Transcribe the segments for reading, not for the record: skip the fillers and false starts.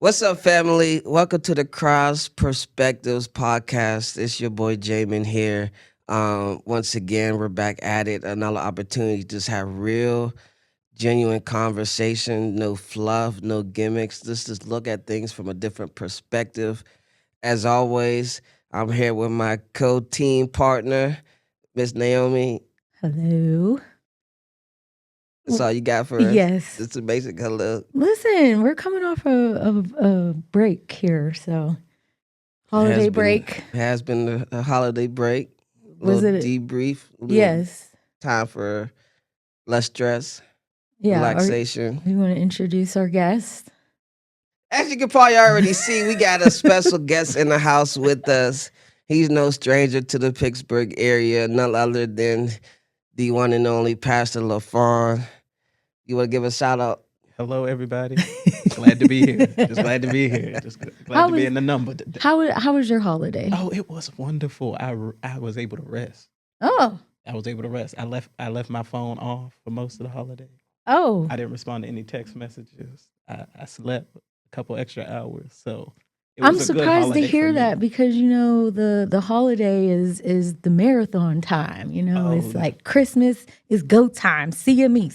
What's up, family? Welcome to the Cross Perspectives podcast. It's your boy Jamin here. Once again, we're back at it. Another opportunity to just have real, genuine conversation. No fluff, no gimmicks. Just look at things from a different perspective. As always, I'm here with my co-team partner, Miss Naomi. Hello. That's all you got for us? Yes. Just a basic hello. Listen, we're coming off a break here, so holiday break. It has been a holiday break. Was Little it? debrief. Yes. Time for less stress, Yeah. relaxation. You want to introduce our guest? As you can probably already see, we got a special guest in the house with us. He's no stranger to the Pittsburgh area, none other than the one and only Pastor LaFawn. You want to give a shout out? Hello, everybody. Glad to be here. Just glad to be here. Just glad to be in the number today. How was your holiday? Oh, it was wonderful. I was able to rest. Oh. I was able to rest. I left my phone off for most of the holiday. Oh. I didn't respond to any text messages. I slept a couple extra hours. So I'm surprised to hear that because the holiday is the marathon time. It's like Christmas is go time. See ya me.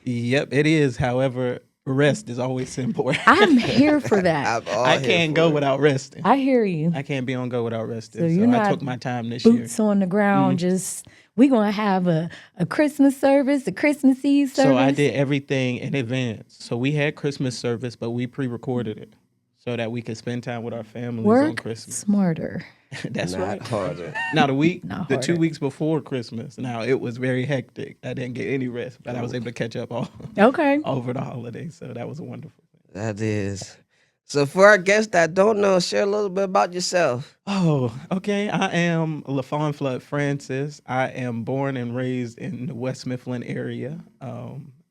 Yep, it is. However, rest is always important. I'm here for that. I can't go without resting. I hear you. I can't be on go without resting. So you're not I took my time this year. Boots on the ground. Just we're gonna have a Christmas service, a Christmas Eve service. So I did everything in advance. So we had Christmas service, but we pre-recorded it so that we could spend time with our families on Christmas. Smarter. That's Not right. harder. Now the 2 weeks before Christmas. Now it was very hectic. I didn't get any rest, but I was able to catch up over the holidays. So that was a wonderful thing. That is. So for our guests that don't know, share a little bit about yourself. Oh, okay. I am LaFawn Flood Francis. I am born and raised in the West Mifflin area.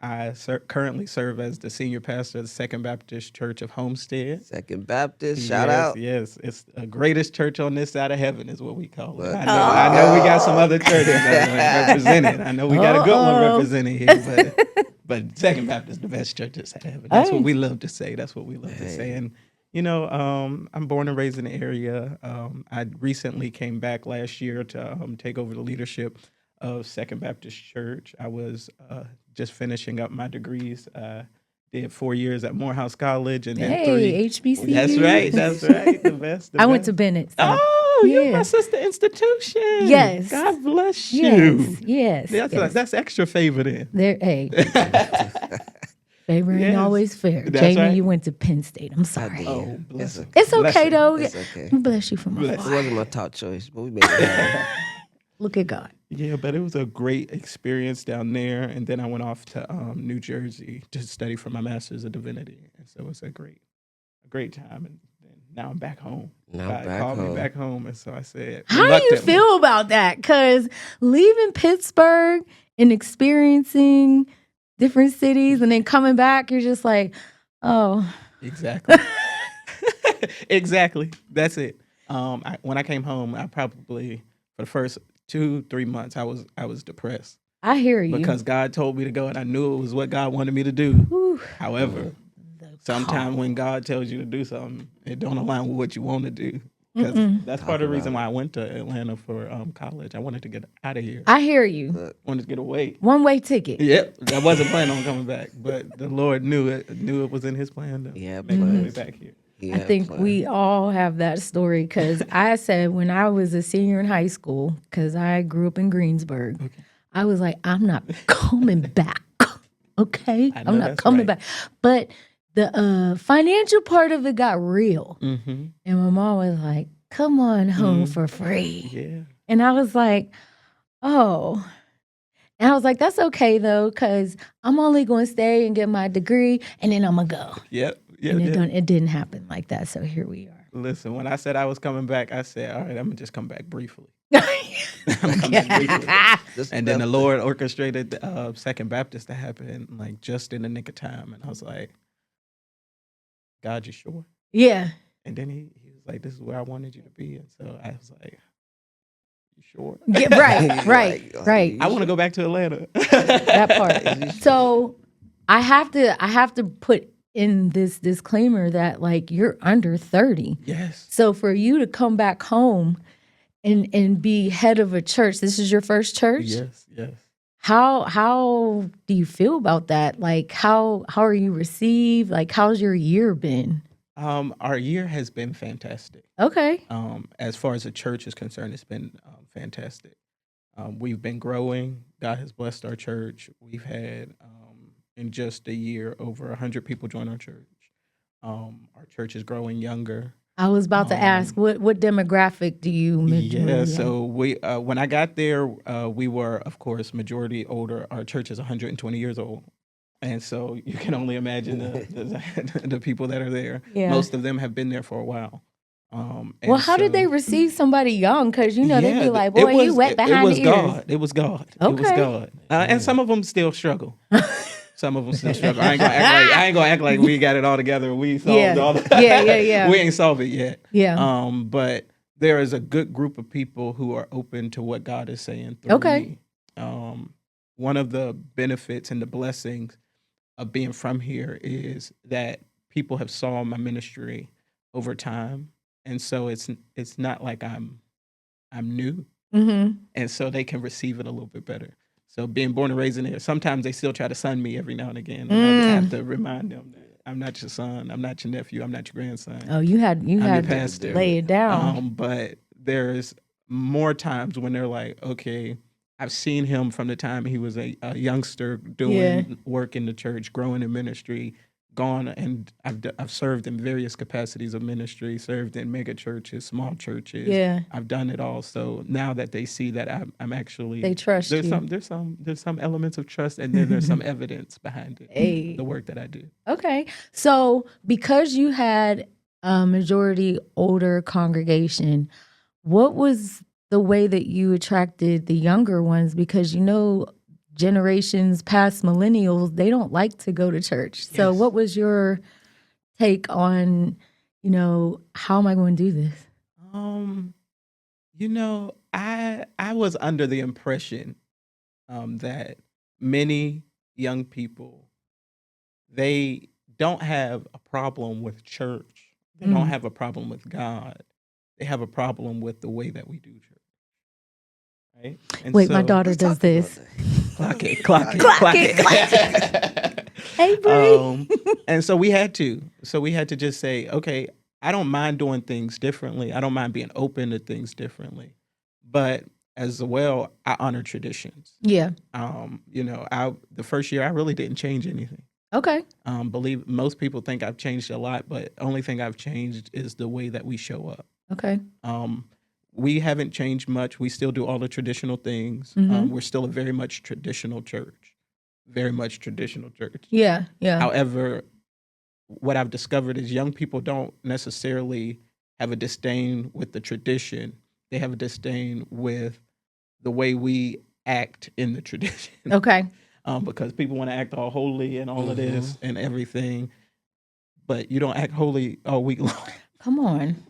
I currently serve as the senior pastor of the Second Baptist Church of Homestead. Second Baptist, shout out. Yes, it's the greatest church on this side of heaven is what we call it. I know we got some other churches that represented. I know we got a good one represented here, but Second Baptist is the best church this side of heaven. That's what we love to say. That's what we love to say. And I'm born and raised in the area. I recently came back last year to take over the leadership of Second Baptist Church. I was just finishing up my degrees. Did 4 years at Morehouse College and then 3 HBCU. That's right. The best. I went to Bennett. So. Oh, you're my sister institution. Yes. God bless you. Yes. That's extra favor then. Hey. Favor ain't always fair. Jamie, right. You went to Penn State. I'm sorry. Oh, bless her. It's okay though. It's okay. Bless you from It afar. wasn't my top choice, but we made it happen. Look at God. Yeah, but it was a great experience down there. And then I went off to New Jersey to study for my master's of divinity. And so it was a great time. And then now I'm back home. God called me back home. And so I said, how do you feel about that? Because leaving Pittsburgh and experiencing different cities and then coming back, you're just like, oh. Exactly. Exactly. That's it. When I came home, I probably, for the first 2-3 months, I was depressed. I hear you. Because God told me to go and I knew it was what God wanted me to do. Ooh. However, sometimes when God tells you to do something, it don't align with what you want to do. Because that's part of the reason why I went to Atlanta for college. I wanted to get out of here. I hear you. Wanted to get away. One-way ticket. Yep. I wasn't planning on coming back, but the Lord knew it was in His plan to make me back here. I think we all have that story because I said when I was a senior in high school, because I grew up in Greensburg, I was like, I'm not coming back. Okay? I'm not coming back. But the financial part of it got real. Mm-hmm. And my mom was like, come on home for free. Yeah. And I was like, oh. And I was like, that's okay though, because I'm only going to stay and get my degree and then I'm going to go. Yep. And it didn't happen like that. So here we are. Listen, when I said I was coming back, I said, all right, I'm going to just come back briefly. And then the Lord orchestrated Second Baptist to happen like just in the nick of time. And I was like, God, you sure? Yeah. And then he was like, this is where I wanted you to be. And so I was like, you sure? Yeah, right. I want to go back to Atlanta. That part. So I have to put in this disclaimer that like you're under 30. Yes. So for you to come back home and be head of a church, this is your first church? Yes. Yes. How do you feel about that? Like how are you received? Like how's your year been? Our year has been fantastic. Okay. As far as the church is concerned, it's been fantastic. We've been growing. God has blessed our church. We've had in just a year over 100 people join our church. Our church is growing younger. I was about to ask what demographic do you Yeah, so we when I got there, we were of course majority older. Our church is 120 years old, and so you can only imagine the people that are there. Yeah. Most of them have been there for a while. Well, how did they receive somebody young? Because you know they'd be like, it "Boy, was- you wet behind the ears." God. It was God. It was Okay. God. And some of them still struggle. Some of them still struggle. I ain't gonna act like we got it all together. We solved Yeah. all the Yeah. We ain't solved it yet. Yeah. But there is a good group of people who are open to what God is saying through Okay. me. One of the benefits and the blessings of being from here is that people have saw my ministry over time, and so it's not like I'm new, Mm-hmm. and so they can receive it a little bit better. So being born and raised in there, sometimes they still try to son me every now and again. And I have to remind them that I'm not your son, I'm not your nephew, I'm not your grandson. Oh, you had I'm your to pastor. lay it down. But there's more times when they're like, okay, I've seen him from the time he was a youngster doing work in the church, growing in ministry, gone, and I've served in various capacities of ministry, served in mega churches, small churches. Yeah. I've done it all. So now that they see that I'm actually, They trust there's you. there's some elements of trust, and then there's some evidence behind it. Hey. The work that I do. Okay. So because you had a majority older congregation, what was the way that you attracted the younger ones? Because you know, generations past millennials, they don't like to go to church. So Yes. what was your take on, you know, how am I going to do this? You know, I was under the impression that many young people, they don't have a problem with church. They don't have a problem with God. They have a problem with the way that we do church. Right? And Wait, my so- daughter does this. Clock it. Hey, Bree. And so we had to. So we had to just say, okay, I don't mind doing things differently. I don't mind being open to things differently. But as well, I honor traditions. Yeah. You know, the first year I really didn't change anything. Okay. Believe most people think I've changed a lot, but only thing I've changed is the way that we show up. Okay. We haven't changed much. We still do all the traditional things. Mhm. We're still a very much traditional church. Very much traditional church. Yeah. Yeah. However, what I've discovered is young people don't necessarily have a disdain with the tradition. They have a disdain with the way we act in the tradition. Okay. Because people want to act all holy and all of this and everything, but you don't act holy all week long. Come on.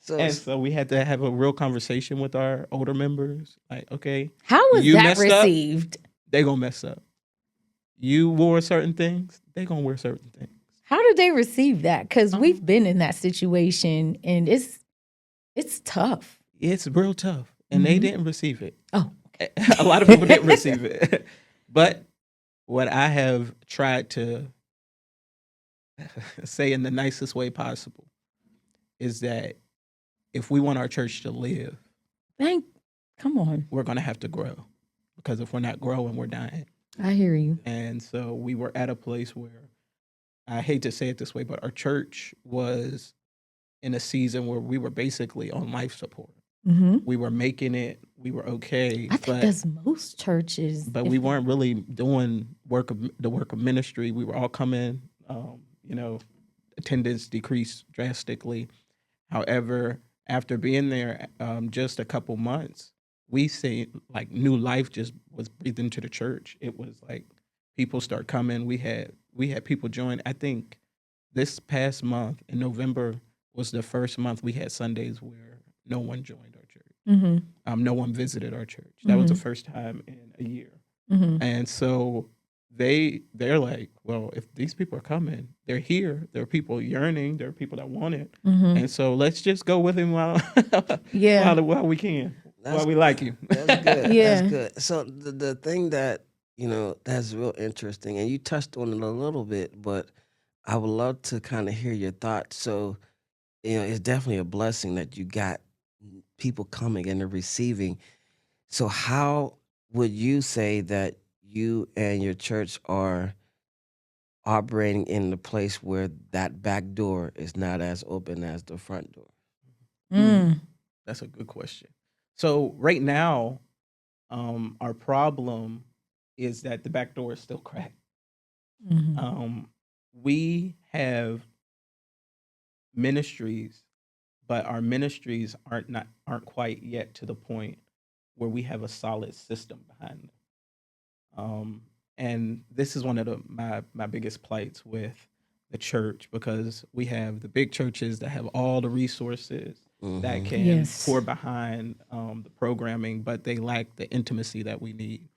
And so we had to have a real conversation with our older members. Like, okay, How was You that messed up? received? they gonna mess up. You wore certain things, they gonna wear certain things. How did they receive that? Because we've been in that situation and it's tough. It's real tough, and they didn't receive it. Oh, A lot of people didn't receive it. But what I have tried to say in the nicest way possible is that if we want our church to live, come on. we're going to have to grow. Because if we're not growing, we're dying. I hear you. And so we were at a place where, I hate to say it this way, but our church was in a season where we were basically on life support. Mm-hmm. We were making it, we were okay, I think that's most churches. but we weren't really doing the work of ministry. We were all coming, attendance decreased drastically. However, after being there just a couple months, we see like new life just was breathed into the church. It was like people start coming. We had people join. I think this past month in November was the first month we had Sundays where no one joined our church. Mm-hmm. No one visited our church. That was the first time in a year. Mm-hmm. And so they're like, well, if these people are coming, they're here. There are people yearning. There are people that want it, and so let's just go with him while Yeah. while we can, That's while we like you. That's good. Yeah. That's good. So the thing that that's real interesting, and you touched on it a little bit, but I would love to kind of hear your thoughts. So it's definitely a blessing that you got people coming and they're receiving. So how would you say that you and your church are operating in the place where that back door is not as open as the front door? Mm. That's a good question. So right now, our problem is that the back door is still cracked. Mhm. We have ministries, but our ministries aren't quite yet to the point where we have a solid system behind them. And this is one of my biggest plights with the church, because we have the big churches that have all the resources that Mm-hmm. can Yes. pour behind the programming, but they lack the intimacy that we need.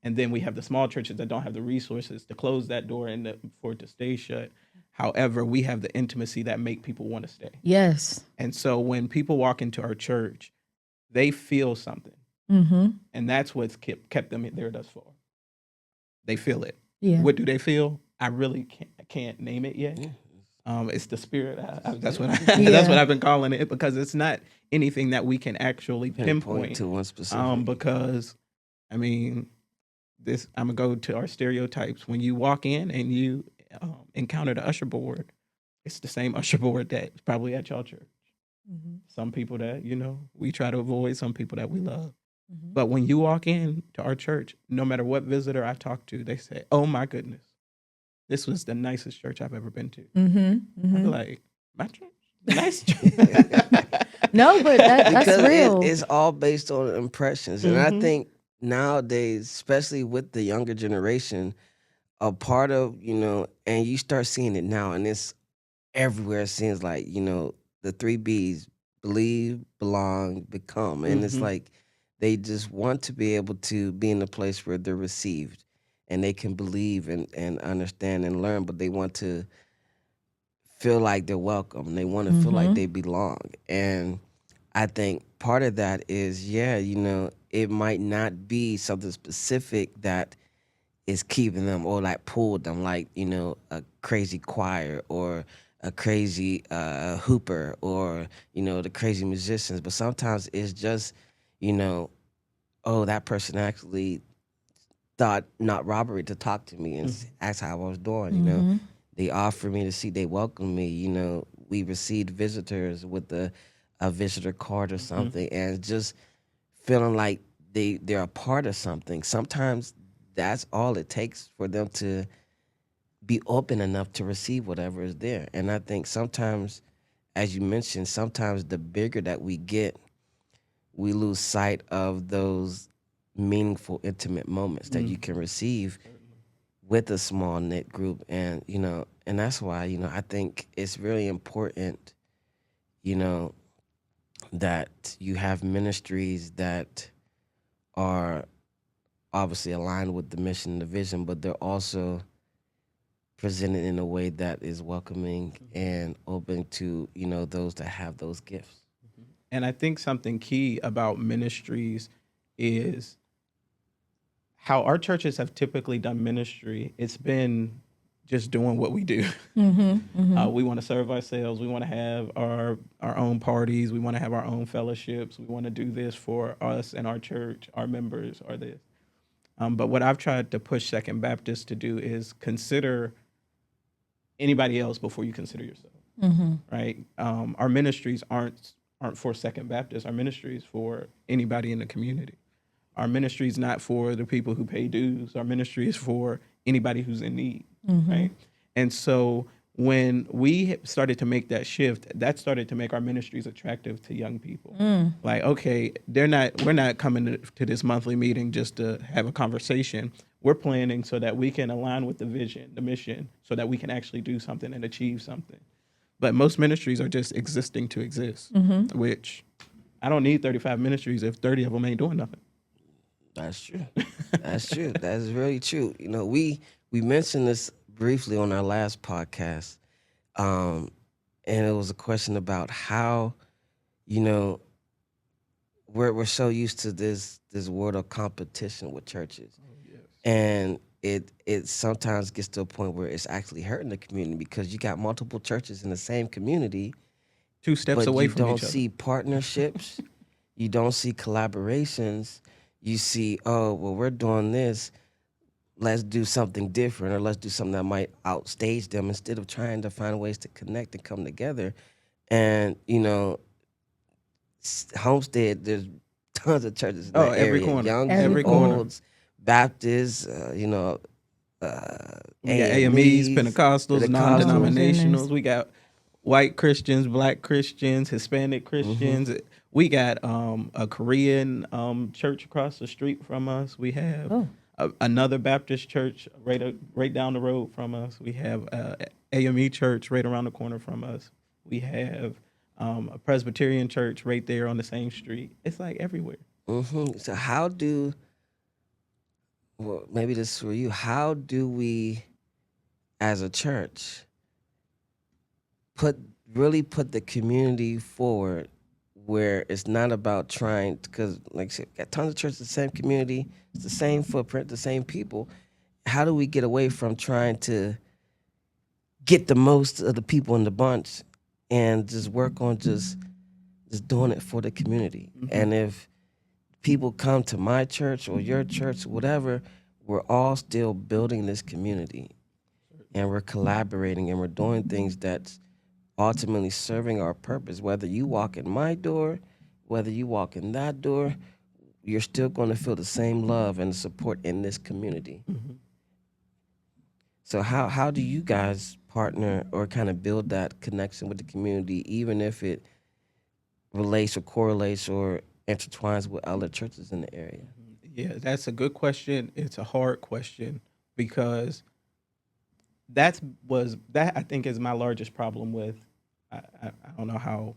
And then we have the small churches that don't have the resources to close that door and for it to stay shut. However, we have the intimacy that make people want to stay. Yes. And so when people walk into our church, they feel something, Mm-hmm. and that's what's kept them there thus far. They feel it. Yeah. What do they feel? I really can't name it yet. Yeah. It's the spirit. That's what Yeah. that's what I've been calling it, because it's not anything that we can actually Pinpoint pinpoint. to one specific. Because I mean, I'm gonna go to our stereotypes. When you walk in and you encounter the usher board, it's the same usher board that's probably at y'all church. Mm-hmm. Some people that we try to avoid, some people that we love. Mm-hmm. But when you walk in to our church, no matter what visitor I talk to, they say, "Oh my goodness, this was the nicest church I've ever been to." Mm-hmm. I'm Mm-hmm. like, "My church, nice church." No, but that's Because real. it's all based on impressions. And I Mhm. think nowadays, especially with the younger generation, a part of, and you start seeing it now, and it's everywhere. It seems like, the three B's: believe, belong, become. And it's Mhm. like they just want to be able to be in a place where they're received and they can believe and understand and learn, but they want to feel like they're welcome. They want to feel like Mm-hmm. they belong. And I think part of that is, it might not be something specific that is keeping them or like pulled them, like, a crazy choir or a crazy hooper or, the crazy musicians. But sometimes it's just, you know, oh, that person actually thought not robbery to talk to me and ask how I was doing, Mm-hmm. They offered me to see, they welcomed me, we received visitors with a visitor card or something, and just feeling like they're a part of something. Sometimes that's all it takes for them to be open enough to receive whatever is there. And I think sometimes, as you mentioned, sometimes the bigger that we get, we lose sight of those meaningful, intimate moments that you can receive with a small knit group. And, and that's why, I think it's really important, you know, that you have ministries that are obviously aligned with the mission and the vision, but they're also presented in a way that is welcoming and open to, those that have those gifts. And I think something key about ministries is how our churches have typically done ministry. It's been just doing what we do. We want to serve ourselves. We want to have our own parties. We want to have our own fellowships. We want to do this for us and our church. Our members are this. But what I've tried to push Second Baptist to do is consider anybody else before you consider yourself. Right? Our ministries aren't for Second Baptist. Our ministries for anybody in the community. Our ministry is not for the people who pay dues. Our ministry is for anybody who's in need, right? And so when we started to make that shift, that started to make our ministries attractive to young people. Like, okay, we're not coming to this monthly meeting just to have a conversation. We're planning so that we can align with the vision, the mission, so that we can actually do something and achieve something. But most ministries are just existing to exist, which I don't need 35 ministries if 30 of them ain't doing nothing. That's true. That's true. That's really true. You know, we mentioned this briefly on our last podcast, um, and it was a question about how, you know, we're so used to this world of competition with churches, and it sometimes gets to a point where it's actually hurting the community because you got multiple churches in the same community, Two steps but away you from don't each other. see partnerships, you don't see collaborations. You see, oh well, we're doing this. Let's do something different, or let's do something that might outstage them instead of trying to find ways to connect and come together. And you know, Homestead, there's tons of churches in Oh, that every area, corner, youngs Every and every corner. olds, Baptists, We got AMEs, Pentecostals, Pentecostals. non-denominationals. We got white Christians, black Christians, Hispanic Christians. We got a Korean church across the street from us. We have Oh. another Baptist church right down the road from us. We have AME church right around the corner from us. We have a Presbyterian church right there on the same street. It's like everywhere. So how do, well, maybe this is for you. How do we, as a church, really put the community forward, where it's not about trying, because like I said, got tons of churches, the same community, it's the same footprint, the same people. How do we get away from trying to get the most of the people in the bunch and just work on just doing it for the community? And if people come to my church or your church, whatever, we're all still building this community, and we're collaborating, and we're doing things that's ultimately serving our purpose. Whether you walk in my door, whether you walk in that door, you're still going to feel the same love and support in this community. So how do you guys partner or kind of build that connection with the community, even if it relates or correlates or intertwines with other churches in the area? Yeah, that's a good question. It's a hard question because that I think is my largest problem with. I don't know how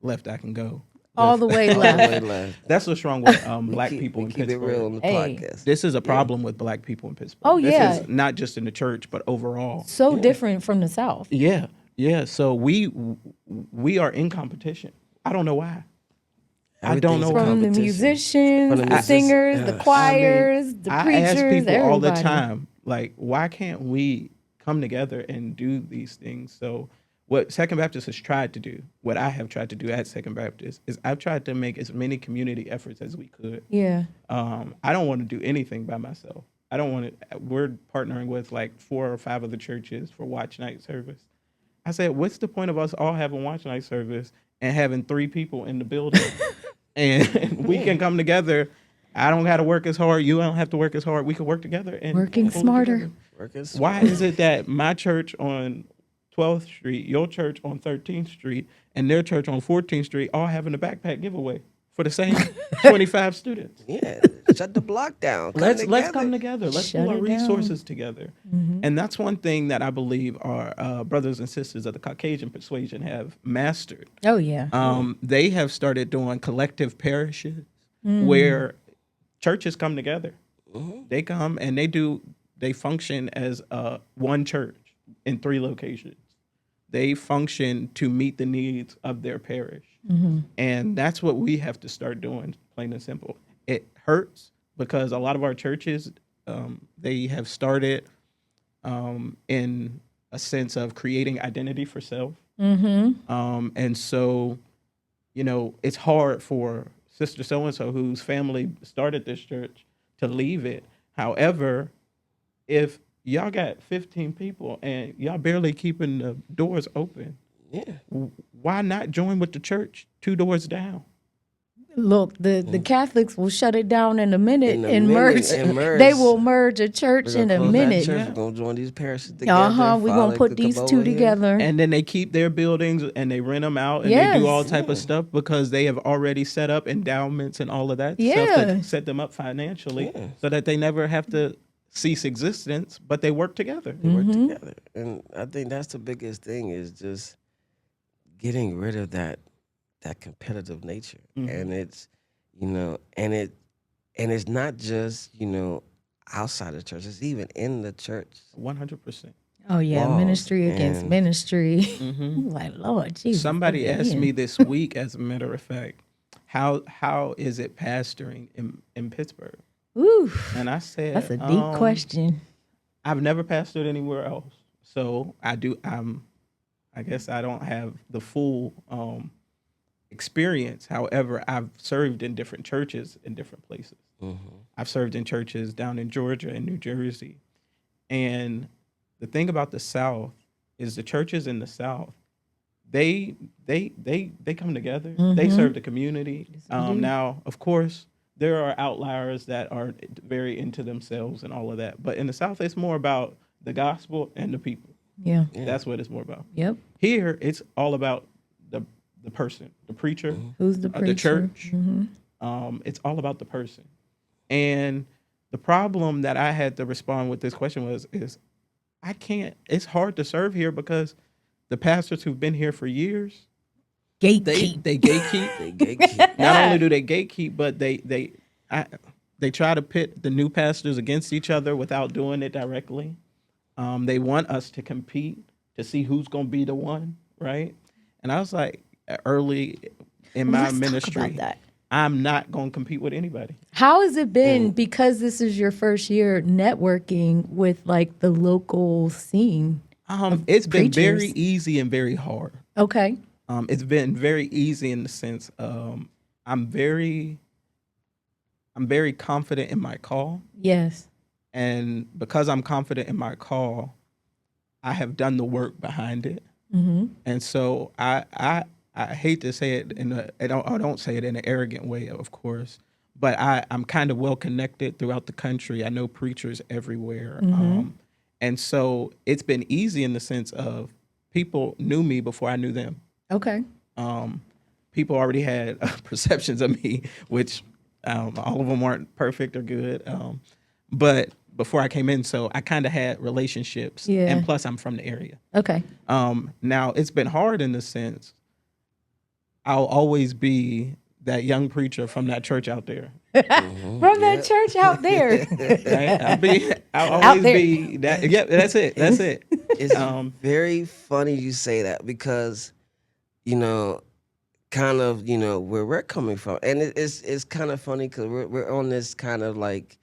left I can go. All the way All the left. way left. That's what's wrong with We black keep- people we in keep Pittsburgh. it real on the Hey. podcast. This is a problem with black people in Pittsburgh. Oh, This yeah. is not just in the church, but overall. So different from the South. Yeah, yeah. So we are in competition. I don't know why. I don't know Everything's a why. From the competition. musicians, From the the musicians, singers, the yes. choirs, the I preachers, ask people everybody. all the time, like, why can't we come together and do these things? So what Second Baptist has tried to do, what I have tried to do at Second Baptist, is I've tried to make as many community efforts as we could. Yeah. I don't want to do anything by myself. I don't want to. We're partnering with like 4 or 5 other churches for watch night service. I said, what's the point of us all having watch night service and having 3 people in the building, and we can come together? I don't got to work as hard. You don't have to work as hard. We can work together and Working pull it smarter. together. Working Why is it that my church on 12th Street, your church on 13th Street, and their church on 14th Street all having a backpack giveaway for the same 25 students? Yeah, shut the block down. Let's come together. Let's Shut pull our it down. resources together. And that's one thing that I believe our brothers and sisters of the Caucasian persuasion have mastered. Oh, yeah. They have started doing collective parishes where churches come together. They come and they function as one church in 3 locations. They function to meet the needs of their parish. And that's what we have to start doing, plain and simple. It hurts because a lot of our churches, they have started in a sense of creating identity for self. And so, it's hard for Sister So-and-so whose family started this church to leave it. However, if y'all got 15 people and y'all barely keeping the doors open, Yeah. why not join with the church 2 doors down? Look, the Catholics will shut it down in a minute In a and minute, merge. and merge. They will merge a church We're in gonna a close that minute. church. We're gonna join these parishes together. We're follow gonna put the these cabal 2 here. together. And then they keep their buildings and they rent them out and they Yes. do all type of stuff because they have already set up endowments and all of that stuff Yeah. that set them up financially so that they never have to cease existence, but they work together. They work together, and I think that's the biggest thing is just getting rid of that competitive nature, and it's and And it's not just, outside the church, it's even in the church. 100%. Oh yeah, Walls ministry against and- ministry. Mm-hmm. Like Lord Jesus. Somebody let asked in. me this week, as a matter of fact, how is it pastoring in Pittsburgh? Ooh, And I said, that's a deep question. I've never pastored anywhere else, so I guess I don't have the full experience. However, I've served in different churches in different places. I've served in churches down in Georgia and New Jersey, and the thing about the South is the churches in the South, they come together. They serve the community. Now, of course, there are outliers that are very into themselves and all of that. But in the South, it's more about the gospel and the people. Yeah. That's what it's more about. Yep. Here, it's all about the person, the preacher, Who's the preacher? the church. It's all about the person. And the problem that I had to respond with this question is I can't. It's hard to serve here because the pastors who've been here for years, they Gatekeep. gatekeep. They gatekeep. Not only do they gatekeep, but they try to pit the new pastors against each other without doing it directly. They want us to compete to see who's going to be the one, right? And I was like, early in my Let's talk ministry, about that. I'm not going to compete with anybody. How has it been, because this is your first year networking with like the local scene? It's been preachers? very easy and very hard. Okay. It's been very easy in the sense I'm very confident in my call, Yes. and because I'm confident in my call, I have done the work behind it. And so I hate to say it I don't say it in an arrogant way, of course, but I'm kind of well connected throughout the country. I know preachers everywhere. And so it's been easy in the sense of people knew me before I knew them. Okay. People already had perceptions of me, which all of them weren't perfect or good. But before I came in, so I kind of had relationships. Yeah. And plus, I'm from the area. Okay. Now, it's been hard in the sense I'll always be that young preacher from that church out there. From that church out there. Right? I'll Out always there. be that. Yep, that's it. That's it. It's very funny you say that because, kind of, where we're coming from. And it's kind of funny because we're on this kind of like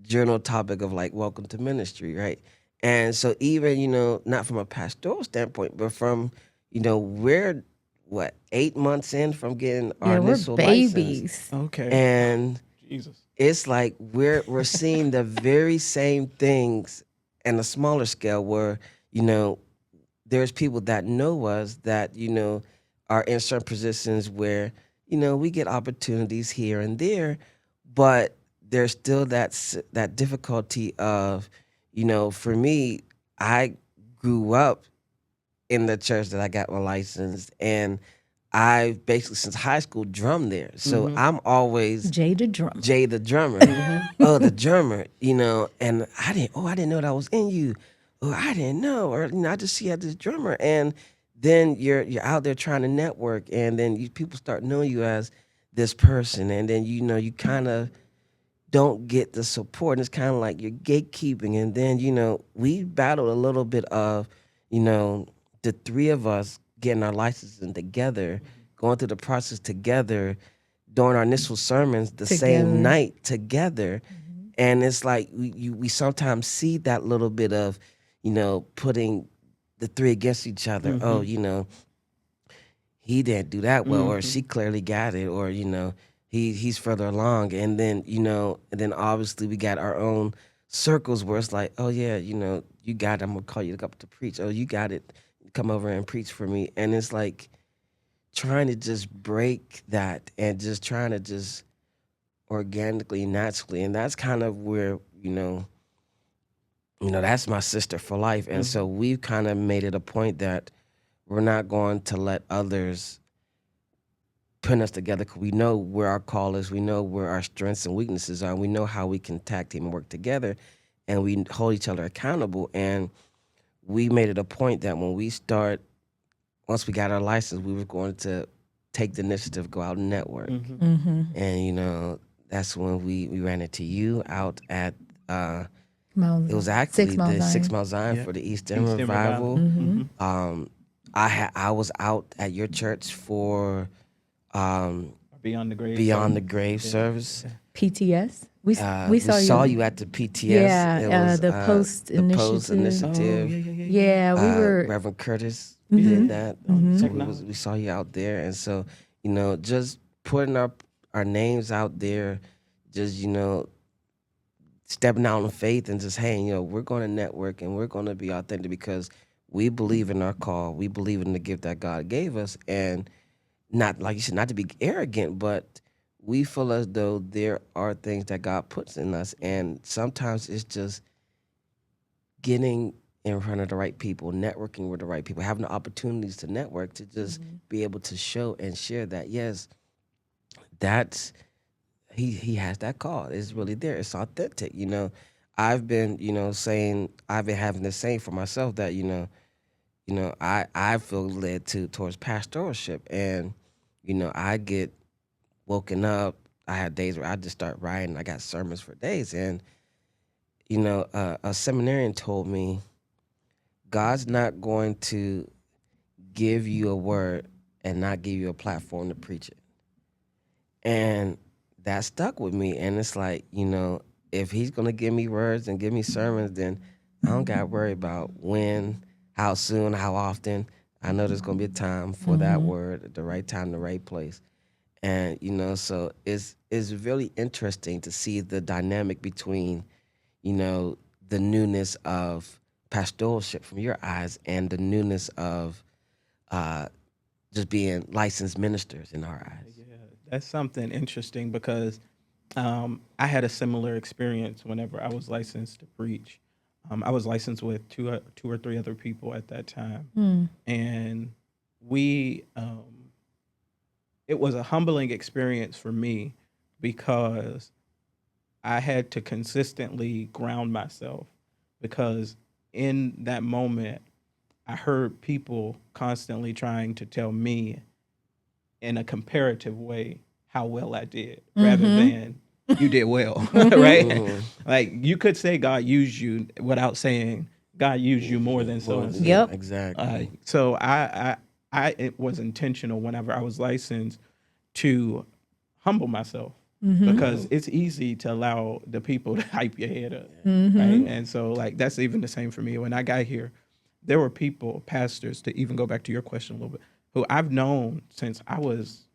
journal topic of like welcome to ministry, right? And so even, not from a pastoral standpoint, but from, we're 8 months in from getting our Yeah, we're initial license. babies. Okay. And Jesus. it's like we're seeing the very same things in a smaller scale where, there's people that know us that, are in certain positions where, we get opportunities here and there, but there's still that difficulty of, for me, I grew up in the church that I got my license, and I basically since high school drummed there. So I'm always Jay the drummer. Jay the drummer. Oh, the drummer, and I didn't know that was in you. Oh, I didn't know. Or I just see you as this drummer. And then you're out there trying to network, and then people start knowing you as this person, and then you kind of don't get the support. And it's kind of like you're gatekeeping. And then, we battled a little bit of, the three of us getting our licensing together, going through the process together, doing our initial sermons the same night together. And it's like we sometimes see that little bit of, putting the three against each other. Oh, he didn't do that well, or she clearly got it, or, he's further along. And then, and then obviously we got our own circles where it's like, oh yeah, you got it. I'm gonna call you up to preach. Oh, you got it. Come over and preach for me. And it's like trying to just break that and just trying to just organically, naturally. And that's kind of where, that's my sister for life. And so we've kind of made it a point that we're not going to let others put us together, because we know where our call is, we know where our strengths and weaknesses are, and we know how we can tag team and work together, and we hold each other accountable. And we made it a point that when once we got our license, we were going to take the initiative, go out and network. And, that's when we ran into you out at Mount, it was 6 actually Mount the Zion. 6 Mile Zion Yep. for the East End East End Revival. Revival. I was out at your church for Beyond the Grave. Beyond the service. Grave Yeah. service. PTS. We We saw you. you at the PTS. Yeah, It was the Post the Post Initiative. Oh, Initiative. Yeah, we were. Reverend Curtis Mm-hmm. did that. So Technology. we saw you out there, and so just putting our names out there, just stepping out in faith and just hey, we're going to network and we're going to be authentic because we believe in our call, we believe in the gift that God gave us, and not like you said, not to be arrogant, but we feel as though there are things that God puts in us, and sometimes it's just getting in front of the right people, networking with the right people, having the opportunities to network, to just be able to show and share that, yes, that's he has that call. It's really there. It's authentic. I've been, I've been having the same for myself that, I feel led towards pastoralship, and, I get woken up. I had days where I just start writing. I got sermons for days, and a seminarian told me, God's not going to give you a word and not give you a platform to preach it. And that stuck with me. And it's like, if he's going to give me words and give me sermons, then I don't got to worry about when, how soon, how often. I know there's going to be a time for that word at the right time, the right place. And, so it's really interesting to see the dynamic between, the newness of pastoralship from your eyes and the newness of just being licensed ministers in our eyes. Yeah, that's something interesting because I had a similar experience whenever I was licensed to preach. I was licensed with two or three other people at that time, and we it was a humbling experience for me because I had to consistently ground myself because in that moment I heard people constantly trying to tell me in a comparative way how well I did rather than you did well, right? Like you could say God used you without saying God used you more than so and so. Yep. Exactly. So it was intentional whenever I was licensed to humble myself because it's easy to allow the people to hype your head up, right? And so like that's even the same for me. When I got here, there were people, pastors, to even go back to your question a little bit, who I've known since I was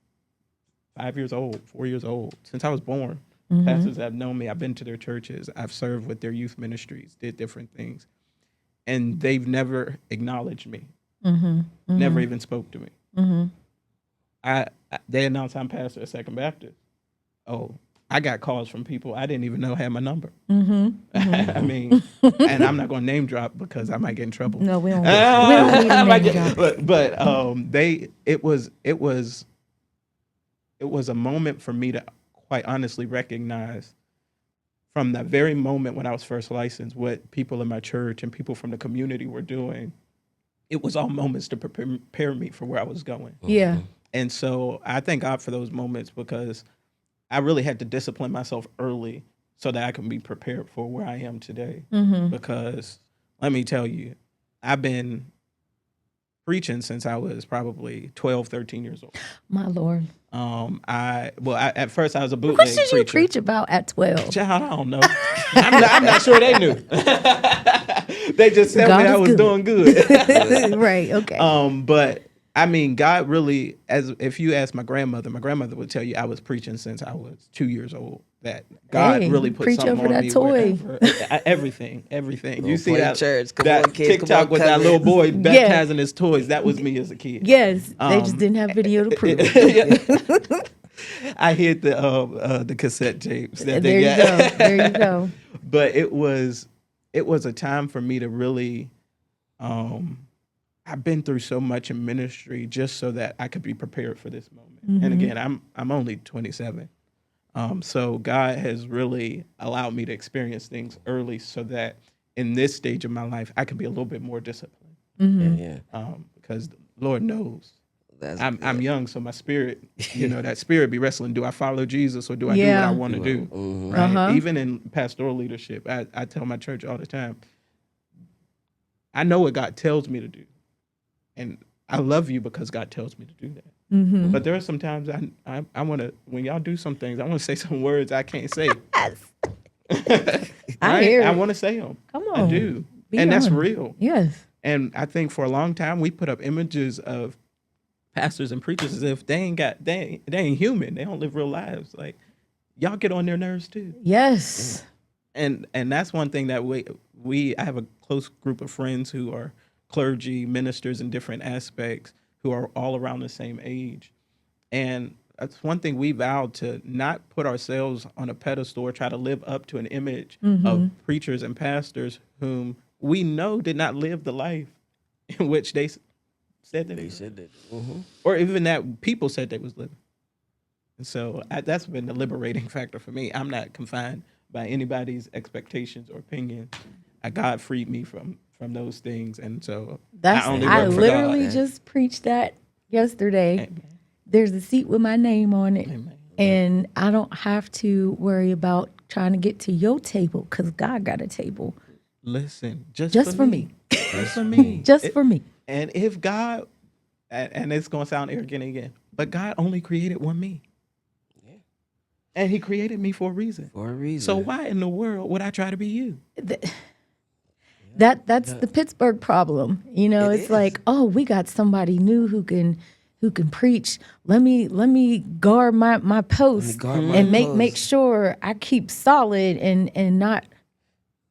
5 years old, 4 years old, since I was born. Pastors that have known me. I've been to their churches. I've served with their youth ministries, did different things. And they've never acknowledged me, never even spoke to me. They announced I'm pastor at Second Baptist. Oh, I got calls from people I didn't even know had my number. I mean, and I'm not going to name drop because I might get in trouble. No, we don't. We don't need a name drop. But it was a moment for me to quite honestly recognize from that very moment when I was first licensed what people in my church and people from the community were doing. It was all moments to prepare me for where I was going. Yeah. And so I thank God for those moments because I really had to discipline myself early so that I can be prepared for where I am today. Because let me tell you, I've been preaching since I was probably 12, 13 years old. My Lord. At first I was a bootleg What did you preacher. preach about at 12? Child, I don't know. I'm not sure they knew. They just tell God me I is was good. doing good. Right. Okay. But I mean, God really, as if you ask my grandmother would tell you I was preaching since I was 2 years old. That God Hey, really put preach something over on that me. toy. Everything. You see play that church. Come that on, kids, come TikTok on, with that cousins. little boy baptizing his toys. That was me as a kid. Yes. They just didn't have video to prove it. I hid the cassette tapes. That There they you got. go. There you go. But it was a time for me to really. I've been through so much in ministry just so that I could be prepared for this moment. And again, I'm only 27. So God has really allowed me to experience things early so that in this stage of my life, I can be a little bit more disciplined. Yeah. Because the Lord knows That's I'm good. young, so my spirit, that spirit be wrestling. Do I follow Jesus or do I do what Yeah. I want to do? Mhm. Right. Uh-huh. Even in pastoral leadership, I tell my church all the time, I know what God tells me to do, and I love you because God tells me to do that. Mm-hmm. But there are some times I want to, when y'all do some things, I want to say some words I can't say. I Right? hear I it. want to say them. Come I on. do, Be and that's honest. real. Yes. And I think for a long time we put up images of pastors and preachers as if they ain't human. They don't live real lives. Like y'all get on their nerves too. Yes. And that's one thing that I have a close group of friends who are clergy, ministers in different aspects who are all around the same age. And that's one thing we vowed to not put ourselves on a pedestal or try to live up to an image of preachers and pastors whom we know did not live the life in which they said that they They lived, said that. Mhm. or even that people said they was living. And so that's been the liberating factor for me. I'm not confined by anybody's expectations or opinions. God freed me from those things, and so That's I only I work for literally God. just preached that yesterday. Amen. There's a seat with my name on it. Amen. And I don't have to worry about trying to get to your table because God got a table Listen, just for me. just for me, Just for me. And if God, and it's gonna sound arrogant again, but God only created one me, and He created me for a reason. For a reason. So why in the world would I try to be you? That's the Pittsburgh problem. It It's is. like, oh, we got somebody new who can preach. Let me guard my post guard my and make post. sure I keep solid and not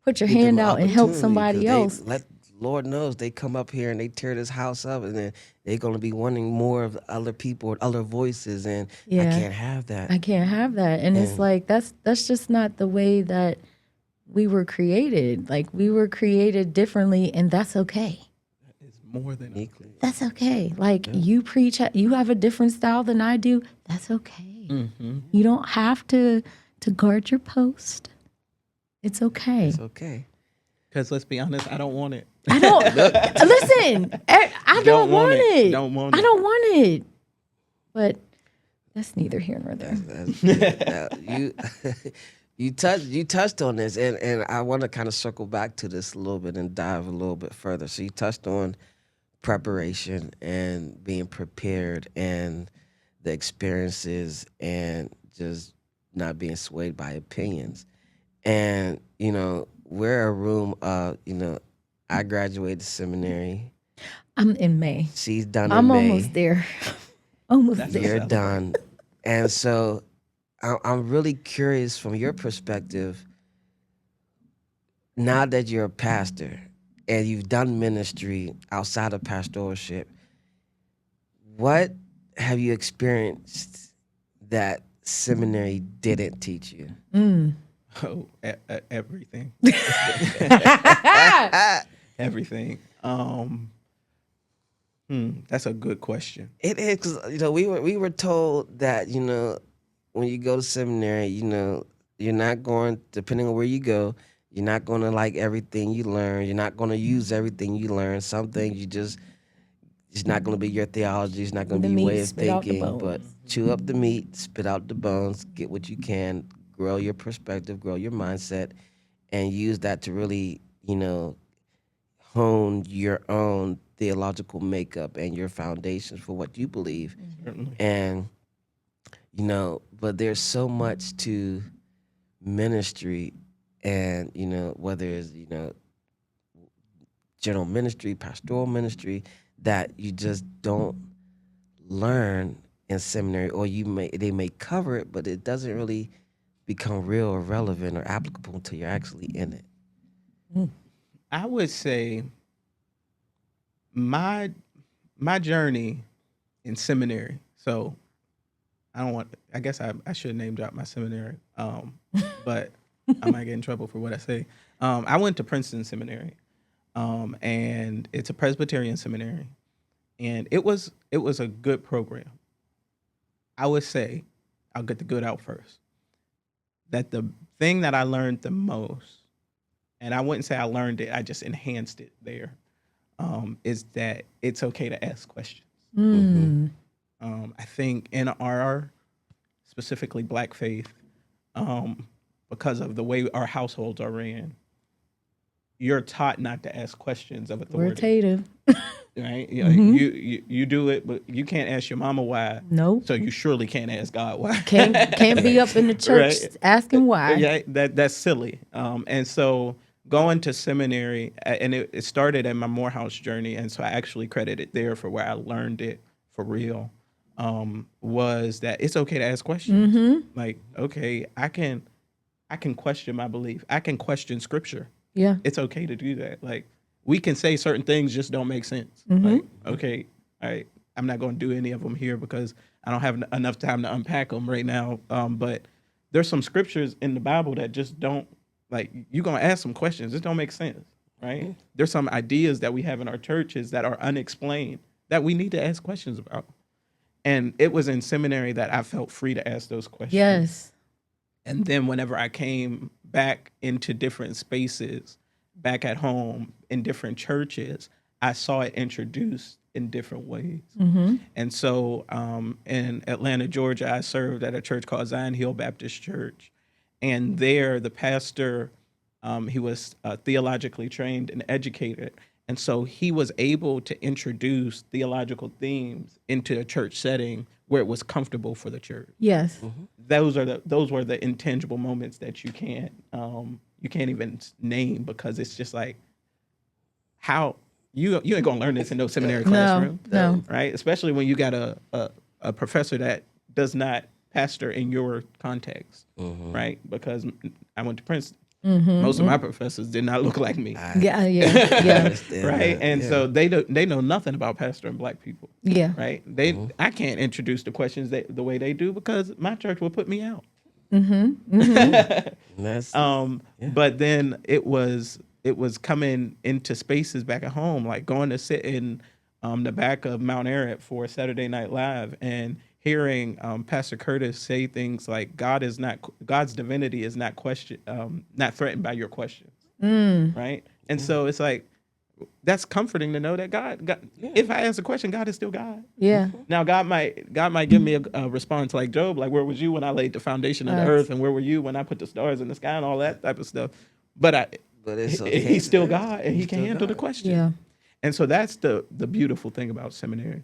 put your Give hand them out and help opportunity, somebody 'cause else. Lord knows they come up here and they tear this house up, and then they're gonna be wanting more of other people, other voices, and I Yeah. can't have that. I can't have that. And it's like that's just not the way that we were created. Like we were created differently and that's okay. It's more than Uniquely. That's okay. Like you preach, you have a different style than I do. That's okay. You don't have to guard your post. It's okay. It's okay. because let's be honest, I don't want it. I don't listen. I don't want it. Don't want I it. don't want it. But that's neither here nor there. You you touched on this, and I want to kind of circle back to this a little bit and dive a little bit further. So you touched on preparation and being prepared and the experiences and just not being swayed by opinions. And we're a room of I graduated seminary. I'm in May. She's done in I'm May. almost there. Almost That's there. You're South done. And so I'm really curious from your perspective, now that you're a pastor and you've done ministry outside of pastoralship, what have you experienced that seminary didn't teach you? Oh, everything. Everything. That's a good question. It is, 'cause, we were told that, when you go to seminary, you're not going, depending on where you go, you're not going to like everything you learn. You're not going to use everything you learn. Some things it's not going to be your theology. It's not going to The be your meat, way of spit out the thinking. But bones. chew up the meat, spit out the bones, get what you can, grow your perspective, grow your mindset, and use that to really, hone your own theological makeup and your foundations for what you believe. Certainly. And, but there's so much to ministry and, whether it's, general ministry, pastoral ministry, that you just don't learn in seminary, or they may cover it, but it doesn't really become real or relevant or applicable until you're actually in it. I would say my journey in seminary. So I guess I should name drop my seminary. But I might get in trouble for what I say. I went to Princeton Seminary. And it's a Presbyterian seminary. And it was a good program. I would say, I'll get the good out first, that the thing that I learned the most, and I wouldn't say I learned it, I just enhanced it there, is that it's okay to ask questions. I think in our specifically Black faith, because of the way our households are ran, you're taught not to ask questions of authority, Authoritative. right? You do it, but you can't ask your mama why. Nope. So you surely can't ask God why. Can't be up in the church Right. asking why. Yeah, that's silly. And so going to seminary, and it started at my Morehouse journey, and so I actually credit it there for where I learned it for real. Was that it's okay to ask questions? Like, okay, I can question my belief. I can question scripture. Yeah. It's okay to do that. Like, we can say certain things just don't make sense. Like, okay, all right, I'm not going to do any of them here because I don't have enough time to unpack them right now. But there's some scriptures in the Bible that just don't, like, you're going to ask some questions. It don't make sense, right? There's some ideas that we have in our churches that are unexplained that we need to ask questions about. And it was in seminary that I felt free to ask those questions. Yes. And then whenever I came back into different spaces, back at home in different churches, I saw it introduced in different ways. And so in Atlanta, Georgia, I served at a church called Zion Hill Baptist Church. And there, the pastor, he was theologically trained and educated. And so he was able to introduce theological themes into a church setting where it was comfortable for the church. Yes. Those were the intangible moments that you can't even name, because it's just like, how you ain't gonna learn this in no seminary classroom, No. right? Especially when you got a professor that does not pastor in your context, right? Because I went to Princeton. Most of my professors did not look like me, Yeah. right? And so they know nothing about pastoring Black people, Yeah. right? I can't introduce the questions the way they do because my church will put me out. That's But then it was coming into spaces back at home, like going to sit in the back of Mount Ararat for Saturday Night Live and hearing Pastor Curtis say things like God's divinity is not threatened by your questions, right? And so it's like, that's comforting to know that God, if I ask a question, God is still God. Yeah. Now God might give me a response like Job, like, where was you when I laid the foundation of the earth, and where were you when I put the stars in the sky, and all that type of stuff. But it's okay. he's still God, and he can handle the question. Yeah. And so that's the beautiful thing about seminary.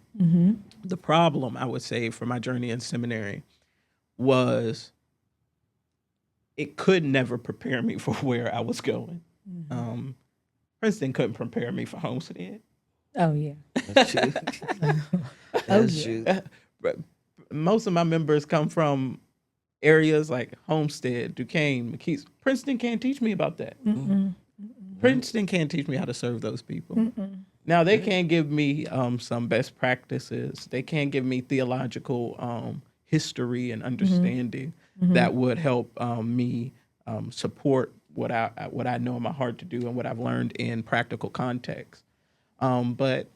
The problem, I would say, for my journey in seminary was it could never prepare me for where I was going. Princeton couldn't prepare me for Homestead. Oh yeah. That's true. That's true. Most of my members come from areas like Homestead, Duquesne, McKees. Princeton can't teach me about that. Princeton can't teach me how to serve those people. Now, they can give me some best practices. They can give me theological history and understanding that would help me support what I know in my heart to do and what I've learned in practical context. But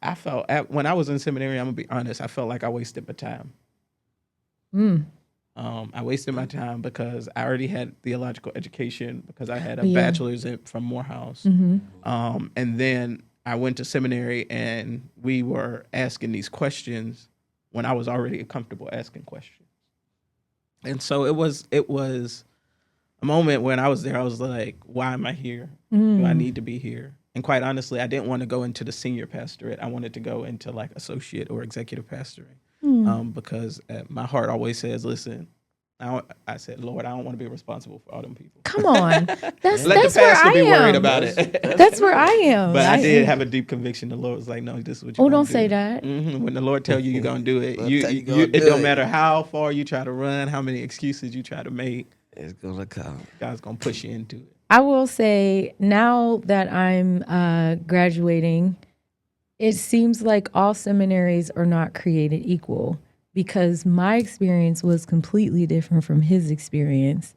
I felt when I was in seminary, I'm gonna be honest, I felt like I wasted my time. I wasted my time because I already had theological education, because I had a bachelor's from Morehouse. And then I went to seminary and we were asking these questions when I was already comfortable asking questions. And so it was a moment when I was there, I was like, why am I here? Do I need to be here? And quite honestly, I didn't want to go into the senior pastorate. I wanted to go into like associate or executive pastoring. Because my heart always says, listen, I said, Lord, I don't want to be responsible for all them people. Come on. That's Let the that's where pastor I be worried am. about it. That's where I am. But I did have a deep conviction. The Lord was like, no, this is what you're Oh, gonna don't do. say that. When the Lord tell you you're going to do it, Lord tell you gonna it do don't it. matter how far you try to run, how many excuses you try to make, It's gonna come. God's going to push you into it. I will say, now that I'm graduating, it seems like all seminaries are not created equal, because my experience was completely different from his experience.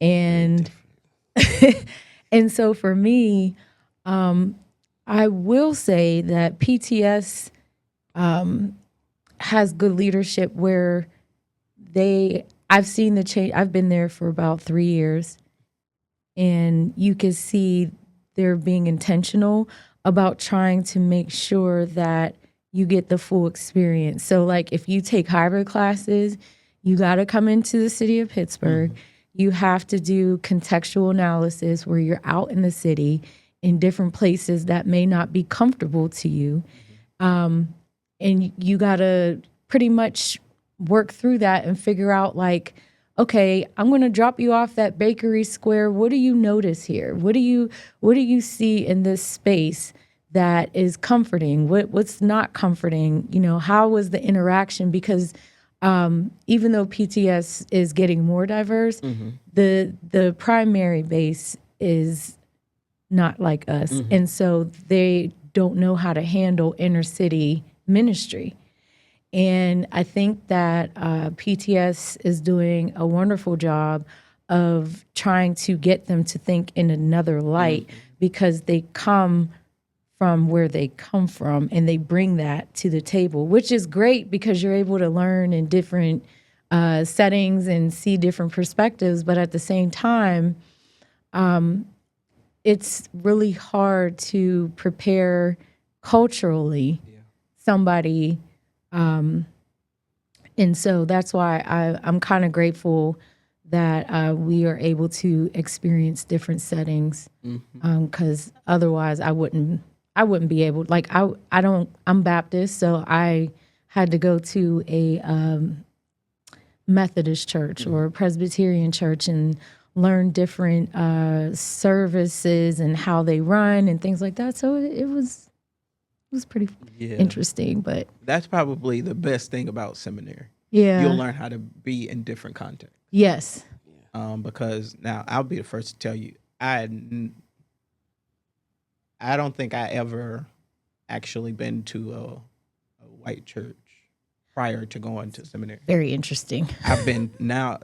And and so for me, I will say that PTS has good leadership where I've seen the change. I've been there for about 3 years, and you can see they're being intentional about trying to make sure that you get the full experience. So like if you take hybrid classes, you got to come into the city of Pittsburgh. You have to do contextual analysis where you're out in the city in different places that may not be comfortable to you. And you got to pretty much work through that and figure out like, okay, I'm going to drop you off that bakery square. What do you notice here? What do you see in this space that is comforting? What's not comforting? You know, how was the interaction? Because even though PTS is getting more diverse, the primary base is not like us. And so they don't know how to handle inner city ministry. And I think that PTS is doing a wonderful job of trying to get them to think in another light because they come from where they come from and they bring that to the table, which is great because you're able to learn in different settings and see different perspectives. But at the same time, it's really hard to prepare culturally somebody. And so that's why I'm kind of grateful that we are able to experience different settings. Because otherwise I wouldn't be able, like I'm Baptist, so I had to go to a Methodist church or a Presbyterian church and learn different services and how they run and things like that. So it was pretty interesting, but That's probably the best thing about seminary. yeah. You'll learn how to be in different contexts. Yes. Because now I'll be the first to tell you, I don't think I ever actually been to a white church prior to going to seminary. Very interesting. I've been now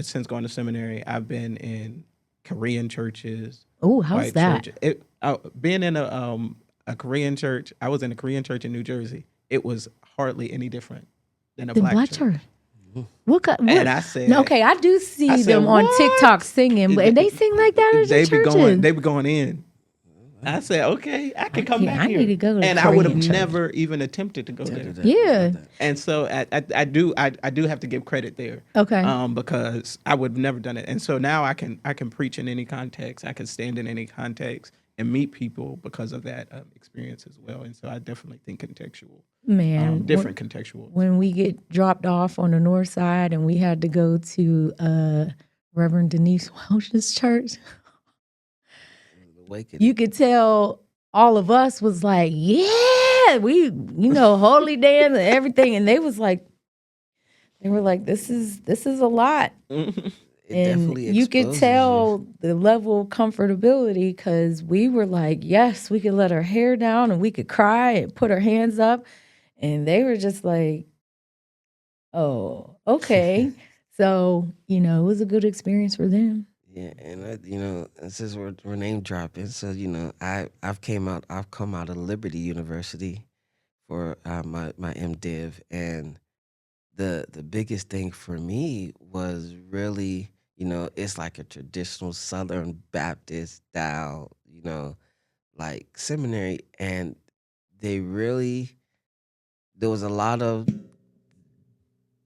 since going to seminary. I've been in Korean churches. Oh, how's white that? churches. Being in a Korean church. I was in a Korean church in New Jersey. It was hardly any different than a The black church. What? And I said, No, okay, I do see I said, them on "What?" TikTok singing, but and they sing like that at They the be churches. going. They be going in. I said, okay, I can come Yeah, back I here. need to go to and I would have Korean church. never even attempted to go there. Yeah. And so I do have to give credit there. Okay. Because I would have never done it. And so now I can preach in any context. I can stand in any context and meet people because of that experience as well. And so I definitely think contextual, Man, different contextual. when we get dropped off on the north side and we had to go to Reverend Denise Welch's church, you could tell all of us was like, yeah, we, holy dance and everything. And they were like, this is a lot. And you could tell the level of comfortability because we were like, yes, we could let our hair down and we could cry and put our hands up. And they were just like, oh, okay. So, it was a good experience for them. Yeah, and since we're name dropping, so I've come out of Liberty University for my MDiv, and the biggest thing for me was really, it's like a traditional Southern Baptist style, like seminary, and there was a lot of,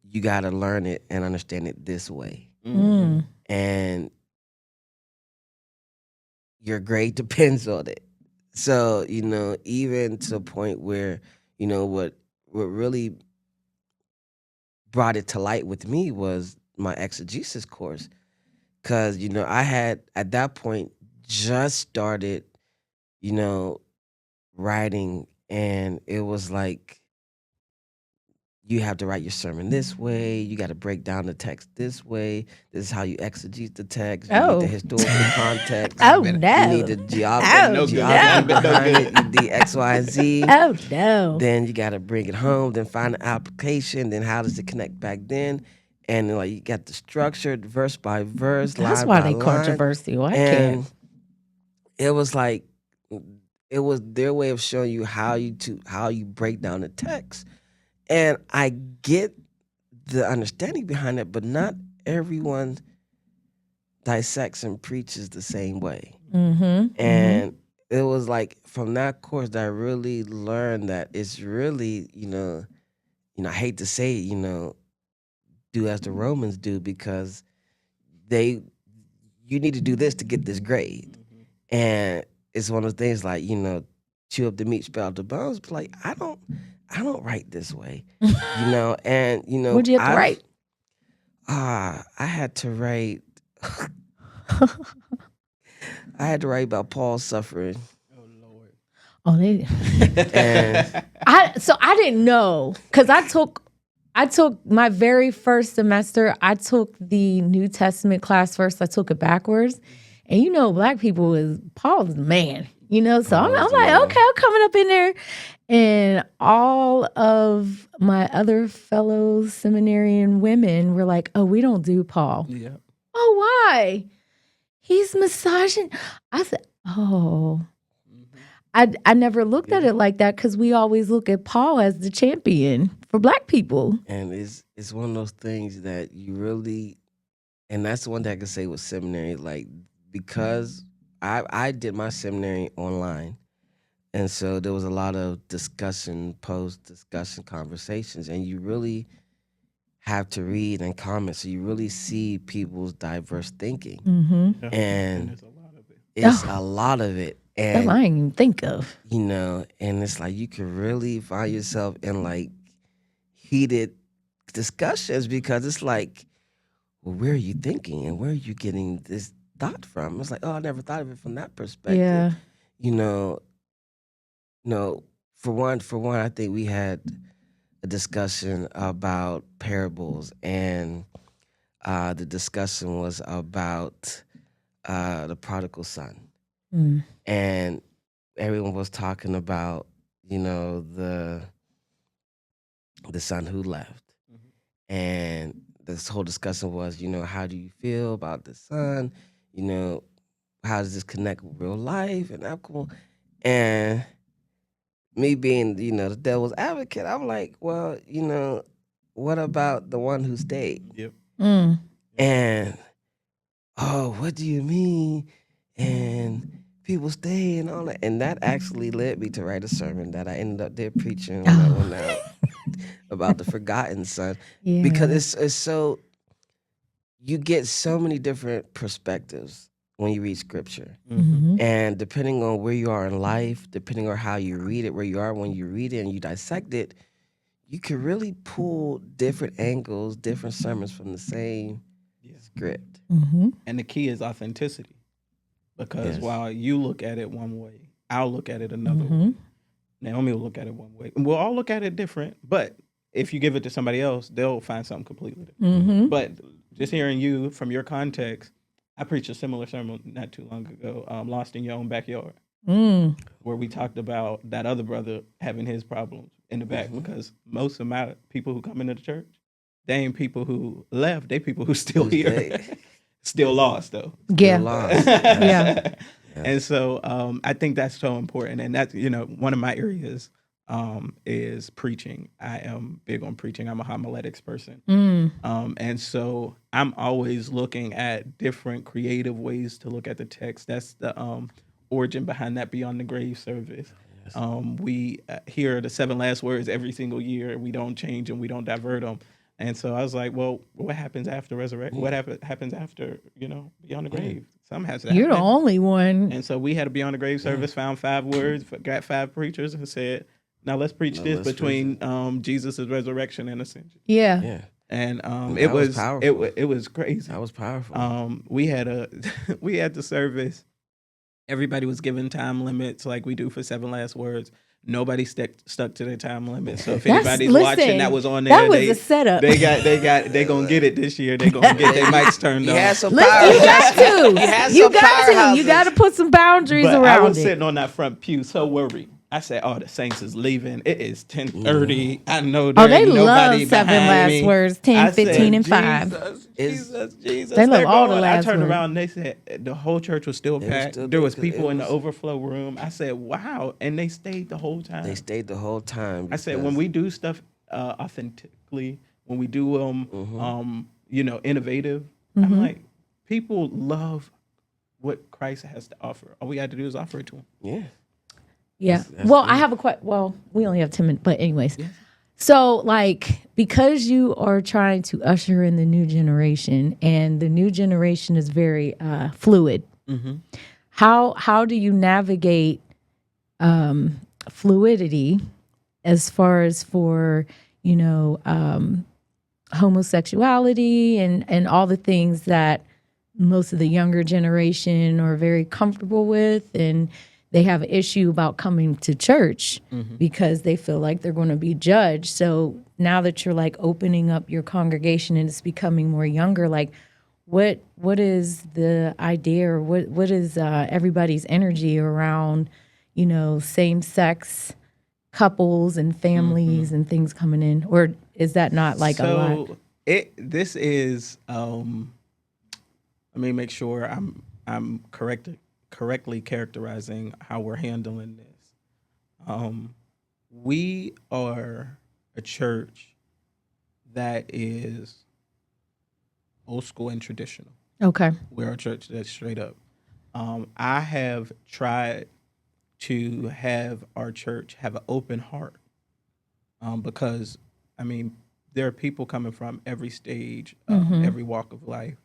you got to learn it and understand it this way, and your grade depends on it. So, even to a point where, what really brought it to light with me was my exegesis course. Because, I had, at that point, just started, writing, and it was like, you have to write your sermon this way. You got to break down the text this way. This is how you exegete the text. You need the historical context. Oh, You no. need the geography no. behind it, the X, Y, and Z. Oh, no. Then you got to bring it home, then find the application, then how does it connect back then? And you got the structured verse by verse, That's line why by they line. controversial. I And can't. it was like, it was their way of showing you how you break down the text. And I get the understanding behind it, but not everyone dissects and preaches the same way. Mm-hmm. And it was like from that course that I really learned that it's really, I hate to say it, do as the Romans do because they you need to do this to get this grade. And it's one of those things like, chew up the meat, spit out the bones. But like I don't write this way. And What'd you have to write? I had to write I had to write about Paul's suffering. Oh Lord. Oh, they. And I didn't know because I took my very first semester. I took the New Testament class first. I took it backwards, and Black people is Paul's the man. So I'm Paul's the like, man. okay, I'm coming up in there, and all of my other fellow seminarian women were like, "Oh, we don't do Paul." Yeah. Oh, why? He's massaging. I said, oh. I never looked at it like that because we always look at Paul as the champion for Black people. And it's one of those things that you really, and that's the one thing I can say with seminary, like because I did my seminary online, and so there was a lot of discussion, post-discussion conversations, and you really have to read and comment, so you really see people's diverse thinking, Mm-hmm. and there's a lot of it. it's a lot of it, That and I didn't even think of. and it's like you can really find yourself in like heated discussions because it's like, well, where are you thinking and where are you getting this thought from? It's like, oh, I never thought of it from that perspective. Yeah. You know, for one, I think we had a discussion about parables, and the discussion was about the prodigal son, Mm. and everyone was talking about the son who left. And this whole discussion was, how do you feel about the son? How does this connect with real life and alcohol? And me being, the devil's advocate, I'm like, well, what about the one who stayed? Yep. Mm. And, oh, what do you mean? And people stay and all that. And that actually led me to write a sermon that I ended up there preaching when I went out about the forgotten son. Yeah. Because it's so, you get so many different perspectives when you read scripture. Mhm. And depending on where you are in life, depending on how you read it, where you are when you read it and you dissect it, you can really pull different angles, different sermons from the same script. Mm-hmm. And the key is authenticity. Because Yes. while you look at it one way, I'll look at it another Mm-hmm. way. Naomi will look at it one way. And we'll all look at it different. But if you give it to somebody else, they'll find something completely different. Mm-hmm. But just hearing you from your context, I preached a similar sermon not too long ago, Lost in Your Own Backyard, Mm. where we talked about that other brother having his problems in the back because most of my people who come into the church, they ain't people who left, they people who still Who's here. they? Still lost though. Yeah. Lost. Yeah. And so I think that's so important. And that's, one of my areas is preaching. I am big on preaching. I'm a homiletics person. Mm. And so I'm always looking at different creative ways to look at the text. That's the origin behind that Beyond the Grave service. We hear the 7 last words every single year. We don't change them. We don't divert them. And so I was like, well, what happens after resurrection? What happens after, Beyond the Grave? Something has to happen. You're the only one. And so we had a Beyond the Grave service, found 5 words, got 5 preachers, and said, now let's preach this let's between Jesus' resurrection and ascension. Yeah. Yeah. And That it was was powerful. it was crazy. That was powerful. We had we had the service. Everybody was given time limits like we do for 7 last words. Nobody stuck to their time limit. So if anybody's watching that was on there, that was a setup. they gonna get it this year. They gonna get their mics turned You on. had some Listen, power. you got to. You had You some got to. You powerhouses. got to put some boundaries But I around was it. sitting on that front pew so worried. I said, "Oh, the Saints is leaving. It is 10:30. I know there Oh, they ain't nobody love 7 behind last me." words, 10, I said, 15, and 5. Jesus. They love They're all the going. last I turned words. around and they said the whole church was still They were packed. still There there was 'cause it people in the was- overflow room. I said, "Wow!" And they stayed the whole time. They stayed the whole time. I said, when because- we do stuff authentically, when we do innovative, I'm like, people love what Christ has to offer. All we got to do is offer it to him. Yeah. Yeah. That's Well, good. I have a question. Well, we only have 10 minutes, but anyways. Yeah. So, like, because you are trying to usher in the new generation, and the new generation is very fluid, how do you navigate fluidity as far as for homosexuality and all the things that most of the younger generation are very comfortable with, and they have an issue about coming to church because they feel like they're going to be judged. So now that you're like opening up your congregation and it's becoming more younger, like what is the idea, or what is everybody's energy around, same sex couples and families and things coming in, or is that not like a lot? So this is let me make sure I'm correctly characterizing how we're handling this. We are a church that is old school and traditional. Okay. We're a church that's straight up. I have tried to have our church have an open heart, because, I mean, there are people coming from every stage, every walk of life.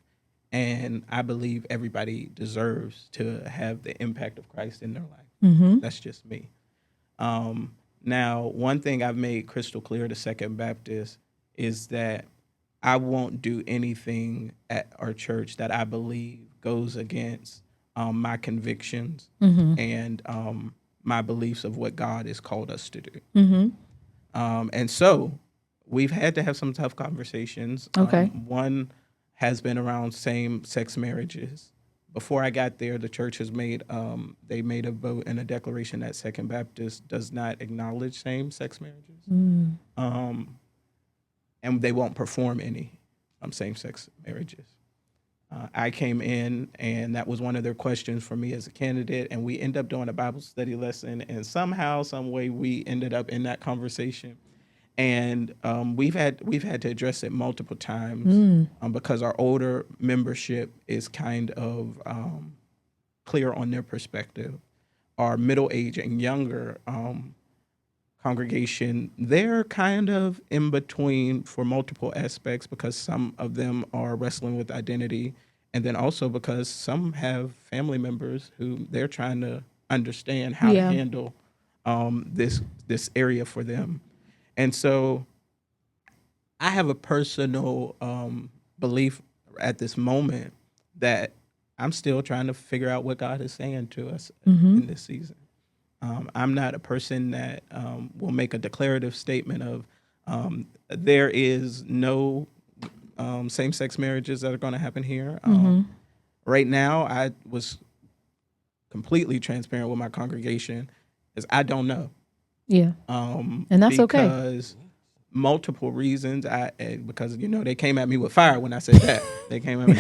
And I believe everybody deserves to have the impact of Christ in their life. That's just me. Now, one thing I've made crystal clear to Second Baptist is that I won't do anything at our church that I believe goes against my convictions and my beliefs of what God has called us to do. And so we've had to have some tough conversations. Okay. One has been around same-sex marriages. Before I got there, the church has made they made a vote and a declaration that Second Baptist does not acknowledge same-sex marriages, and they won't perform any same-sex marriages. I came in, and that was one of their questions for me as a candidate, and we ended up doing a Bible study lesson, and somehow, some way, we ended up in that conversation. And we've had to address it multiple times because our older membership is kind of clear on their perspective. Our middle age and younger congregation, they're kind of in between for multiple aspects, because some of them are wrestling with identity, and then also because some have family members who they're trying to understand how to handle this area for them. And so I have a personal belief at this moment that I'm still trying to figure out what God is saying to us in this season. I'm not a person that will make a declarative statement of there is no same-sex marriages that are going to happen here. Right now, I was completely transparent with my congregation, as I don't know. Yeah. And that's okay. Because multiple reasons. Because they came at me with fire when I said that. They came at me.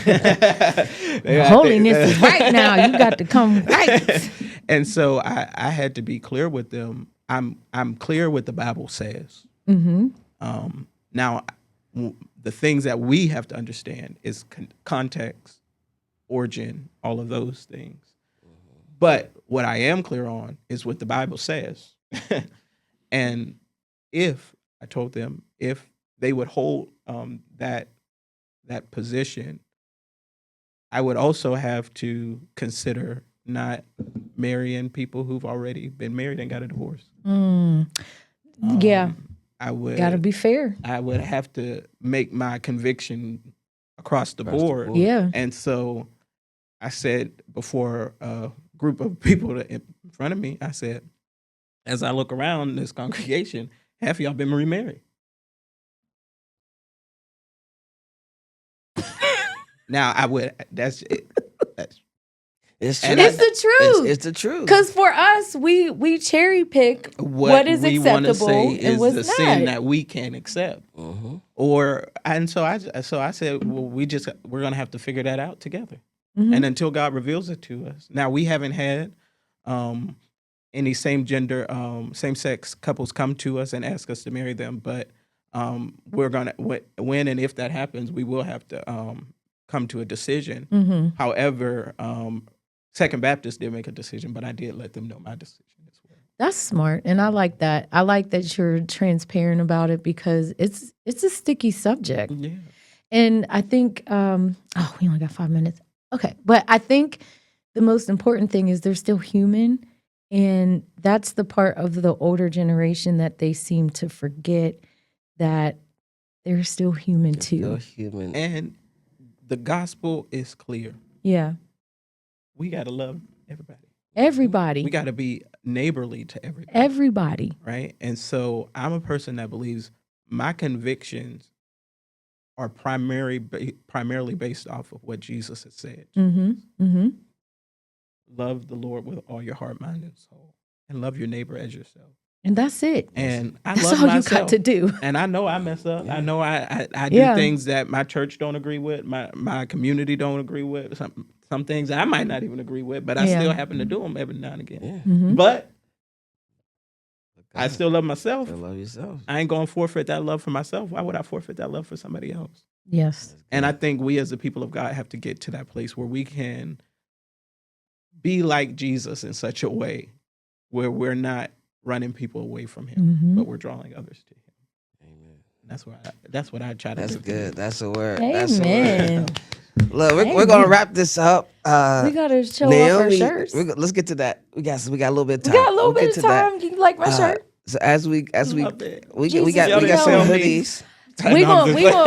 Holiness is right now. You got to come right. And so I had to be clear with them. I'm clear what the Bible says. Now, the things that we have to understand is context, origin, all of those things. But what I am clear on is what the Bible says. And I told them, if they would hold that position, I would also have to consider not marrying people who've already been married and got a divorce. Yeah. I would Gotta be fair. I would have to make my conviction across the board. Yeah. And so I said before a group of people in front of me, I said, as I look around this congregation, half of y'all been remarried. Now that's it. It's true. And It's the truth. It's the truth. Because for us, we cherry pick what is we wanna acceptable say and is what's the not. sin that we can't accept. So I said, well, we're gonna have to figure that out together. And until God reveals it to us. Now, we haven't had any same sex couples come to us and ask us to marry them, but we're gonna when and if that happens, we will have to come to a decision. However, Second Baptist did make a decision, but I did let them know my decision as well. That's smart, and I like that. I like that you're transparent about it because it's a sticky subject. Yeah. And I think, we only got 5 minutes. Okay. But I think the most important thing is they're still human. And that's the part of the older generation that they seem to forget, that they're still human too. Still human. And the gospel is clear. Yeah. We got to love everybody. Everybody. We got to be neighborly to everybody. Everybody. Right? And so I'm a person that believes my convictions are primarily based off of what Jesus has said. Mm-hmm. Mm-hmm. Love the Lord with all your heart, mind, and soul, and love your neighbor as yourself. And that's it. And I That's love all myself. you got to do. And I know I mess up. Yeah. I know I do Yeah. things that my church don't agree with, my community don't agree with. Some things I might not even agree with, but I Yeah. still happen to do them every now and again. Yeah. Mm-hmm. But I still love myself. Still love yourself. I ain't going to forfeit that love for myself. Why would I forfeit that love for somebody else? Yes. And I think we as the people of God have to get to that place where we can be like Jesus in such a way where we're not running people away from him, Mhm. but we're drawing others to him. Amen. That's what I try to That's do. good. That's a word. That's a Amen. word. Look, we're Amen. gonna wrap this up. We gotta show off our Naomi, shirts. let's get to that. We got a little bit of We time. got a little We'll bit get of to that. time. You like my shirt? So as we Love it. we Jesus, got y'all some didn't tell me. hoodies. We're No,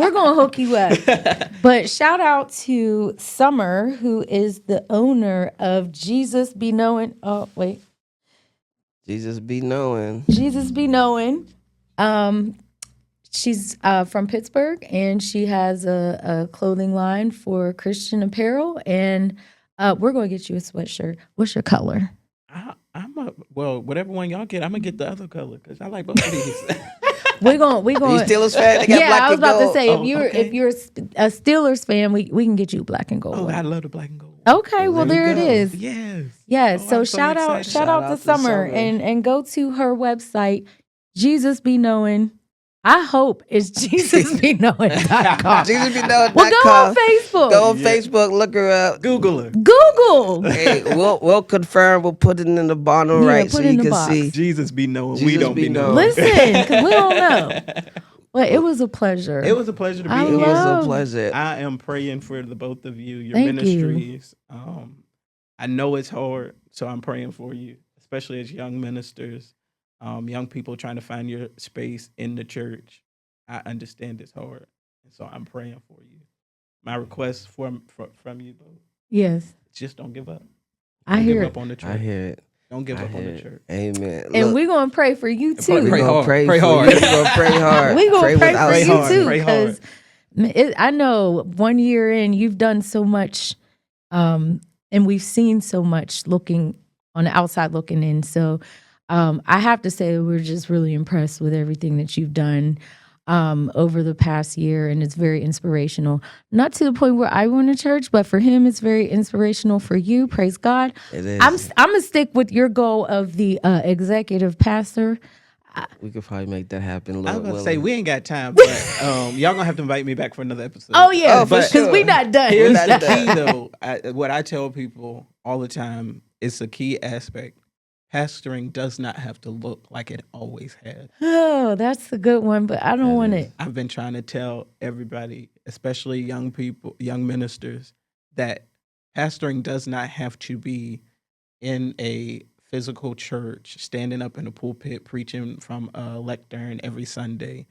I'm gonna hook you up. But shout out to Summer, who is the owner of Jesus Be Knowing. Oh wait, Jesus be knowing. Jesus Be Knowing. She's from Pittsburgh, and she has a clothing line for Christian apparel. And we're gonna get you a sweatshirt. What's your color? Whatever one y'all get, I'm gonna get the other color because I like both of these. We You going Steelers fan? They got Yeah, black I was and about to gold. say Oh, if you're a Steelers fan, we can get you black and gold. Oh, one. I love the black and gold. Okay, well There you there it go. is. Yes. Yes. Oh, So I'm so shout out excited. shout out to Summer and go to her website, Jesus Be Knowing. I hope it's JesusBeKnowing.com. Jesus be knowing. Well, go on Facebook. Go on Yeah. Facebook. Look her up. Google her. Google. Hey, we'll confirm. We'll put it in the bottom Yeah, right put so it in you the can box. see. Jesus be knowing. We Jesus don't be be knowing. knowing. Listen, because we don't know. But it was a pleasure. It was a pleasure to be I It here. was love- a pleasure. I am praying for the both of you, your Thank you. ministries. I know it's hard, so I'm praying for you, especially as young ministers, young people trying to find your space in the church. I understand it's hard, and so I'm praying for you. My request from you both: Yes. just don't give up. I Don't hear give it. up on the church. I hear it. Don't give I up on hear the it. church. Amen. And Look, we're going to pray for you too. Pray we're gonna hard. pray Pray for hard. you. We're gonna pray hard. We're going to pray without for you ceasing. too. Pray hard. Because I know 1 year in, you've done so much, and we've seen so much looking on the outside looking in. So I have to say we're just really impressed with everything that you've done over the past year, and it's very inspirational. Not to the point where I went to church, but for him, it's very inspirational for you. Praise God. It is. I'm gonna stick with your goal of the executive pastor. We could probably make that happen. I was Lord about to willing. say we ain't got time, but y'all gonna have to invite me back for another episode. Oh yeah, Oh, for because sure. we not done. Here's We're the not done. key, though. What I tell people all the time, it's a key aspect. Pastoring does not have to look like it always has. Oh, that's a good one, but I don't want it. I've been trying to tell everybody, especially young people, young ministers, that pastoring does not have to be in a physical church, standing up in a pulpit, preaching from a lectern every Sunday.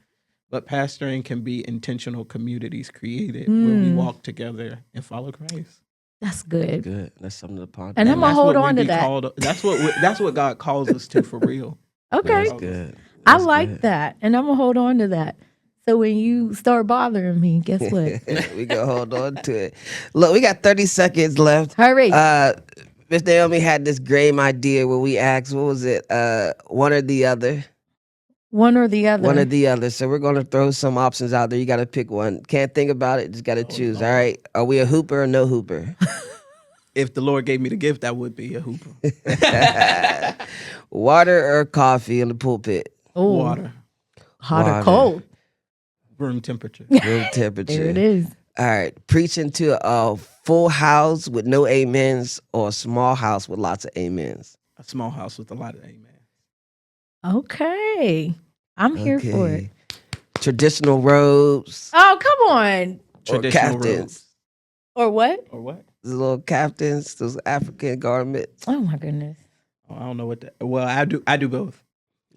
But pastoring can be intentional communities created where we walk together and follow Christ. That's good. Good. That's something to ponder. And I'm gonna that's hold what we on to be that. called- that's what God calls us to for real. Okay, That's good. I That's like good. that, and I'm gonna hold on to that. So when you start bothering me, guess what? We can hold on to it. Look, we got 30 seconds left. Hurry! Miss Naomi had this great idea where we asked, what was it? One or the other. One or the other. One or the other. So we're gonna throw some options out there. You gotta pick one. Can't think about it, just gotta choose. All right. Are we a hooper or no hooper? If the Lord gave me the gift, I would be a hooper. Water or coffee in the pulpit? Oh, Water, hot or Water. cold? room temperature. Room temperature. There it is. All right. Preaching to a full house with no amens or a small house with lots of amens? A small house with a lot of amen. Okay. I'm here for it. Traditional robes Oh, come on. or Traditional caftans? robes. Or what? Or what? Those little caftans, those African garments. Oh my goodness. Oh, I don't know what that. Well, I do both.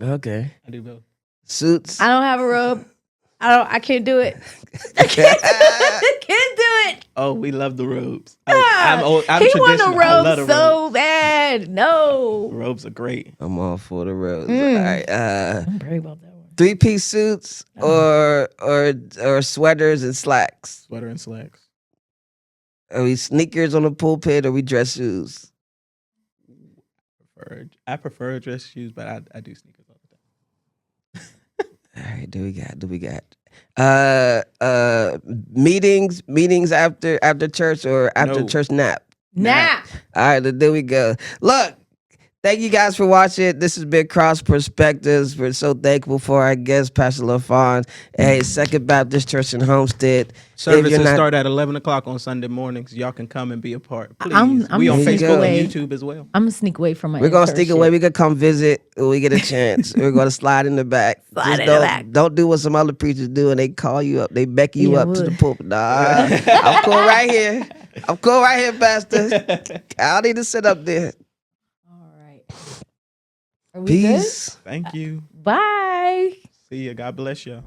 Okay. I do both. Suits. I don't have a robe. I can't do it. I can't do it. Oh, we love the robes. Ah, I'm he want traditional. a I robe love the so robes. bad. No. Robes are great. I'm all for the robes. Mm. All right. I'm brave about that one. 3-piece suits or sweaters and slacks. Sweater and slacks. Are we sneakers on the pulpit or we dress shoes? I prefer dress shoes, but I do sneakers all the time. All right, do we got meetings after church or after No. church nap? Nap. All right, there we go. Look, thank you guys for watching. This has been Cross Perspectives. We're so thankful for our guest, Pastor LaFon, at Second Baptist Church in Homestead. Services not- start at 11 o'clock on Sunday mornings. Y'all can come and be a part. Please. I'm we on gonna sneak Facebook away. and YouTube as well. I'm gonna sneak away from my. We're gonna sneak away. internship. We're gonna come visit when we get a chance. We're gonna slide in the back. Slide in the don't, back. Don't do what some other preachers do and they call you up. They beckon you Yeah, up to the would. pulpit. Nah, I'm cool right here. I'm cool right here, Pastor. I don't need to sit up there. All right. Are we good? Peace. Thank you. Bye. See ya. God bless you.